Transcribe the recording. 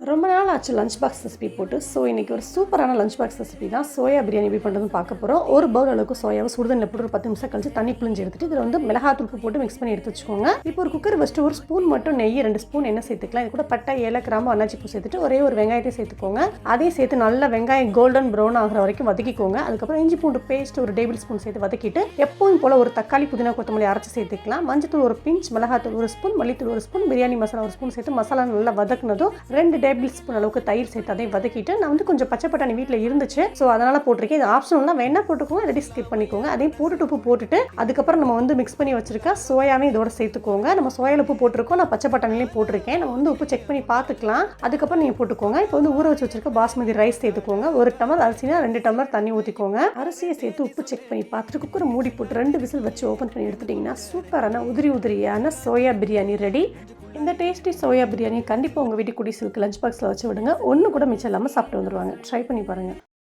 ரொம்ப நாள் ஆச்சு லஞ்ச் பாக்ஸ் ரெசிபி போட்டு. ஸோ இன்றைக்கி ஒரு சூப்பரான லஞ்ச் பாக்ஸ் ரெசிபி தான் சோயா பிரியாணி எப்படி பண்ணுறதுன்னு பார்க்க போகிறோம். ஒரு பவுல் அளவுக்கு சோயாவை சுடுதண்ணில் போட்டு ஒரு 10 நிமிஷம் கழிச்சு தண்ணி புளிஞ்சு எடுத்துட்டு இதில் வந்து மிளகாத்தூள் போட்டு மிக்ஸ் பண்ணி எடுத்து வச்சுக்கோங்க. இப்போ ஒரு குக்கர் வச்சுட்டு ஒரு ஸ்பூன் மட்டும் நெய், 2 ஸ்பூன் எண்ணெய் சேர்த்துக்கலாம். இது கூட பட்டை, ஏலக்காய், கிராம்பு, அன்னாச்சி பூ சேர்த்துட்டு ஒரே ஒரு வெங்காயத்தை சேர்த்துக்கோங்க. அதையும் சேர்த்து நல்லா வெங்காயம் கோல்டன் ப்ரௌன் ஆகிற வரைக்கும் வதக்கிக்கோங்க. அதுக்கப்புறம் இஞ்சி பூண்டு பேஸ்ட் ஒரு டேபிள் ஸ்பூன் சேர்த்து வதக்கிட்டு எப்பவும் போல் ஒரு தக்காளி, புதினா, கொத்தமல்லி அரைச்சி சேர்த்துக்கலாம். மஞ்சத்தூள் ஒரு பிஞ்ச், மிளகாத்தூள் ஒரு ஸ்பூன், மல்லித்தூள் ஒரு ஸ்பூன், பிரியாணி மசாலா ஒரு ஸ்பூன் சேர்த்து மசாலா நல்லா வதக்குனதும் 2 டேபிள் ஸ்பூன் அளவுக்கு தயிர் சேர்த்து அதையும் வதக்கிட்டு, நான் வந்து கொஞ்சம் பச்சை பட்டாணி வீட்டில் இருந்துச்சு, ஸோ அதனால் போட்டிருக்கேன். இது ஆப்ஷனல் தான், வேணா போட்டுக்கோங்க, ரெடி ஸ்கிப் பண்ணிக்கோங்க. அதையும் போட்டுட்டு உப்பு போட்டுட்டு அதுக்கப்புறம் நம்ம வந்து மிக்ஸ் பண்ணி வச்சிருக்க சோயாவே இதோட சேர்த்துக்கோங்க. நம்ம சோயாவில் உப்பு போட்டிருக்கோம், நான் பச்சை பட்டாணிலையும் போட்டிருக்கேன். நம்ம வந்து உப்பு செக் பண்ணி பார்த்துக்கலாம், அதுக்கப்புறம் நீங்கள் போட்டுக்கோங்க. இப்போ வந்து ஊற வச்சிருக்க பாஸ்மதி ரைஸ் சேர்த்துக்கோங்க. 1 டம்ளர் அரிசினா 2 டம்ளர் தண்ணி ஊற்றிக்கோங்க. அரிசியை சேர்த்து உப்பு செக் பண்ணி பார்த்துட்டு குக்கரை மூடி போட்டு 2 விசில் வச்சு ஓப்பன் பண்ணி எடுத்துட்டிங்கன்னா சூப்பரான உதிரியான சோயா பிரியாணி ரெடி. இந்த டேஸ்டி சோயா பிரியாணி கண்டிப்பாக உங்கள் வீட்டு குடிசுக்கு லஞ்ச் பாக்ஸில் வச்சு விடுங்க. ஒன்று கூட மிச்சம் இல்லாமல் சாப்பிட்டு வந்துடுவாங்க. ட்ரை பண்ணி பாருங்கள்.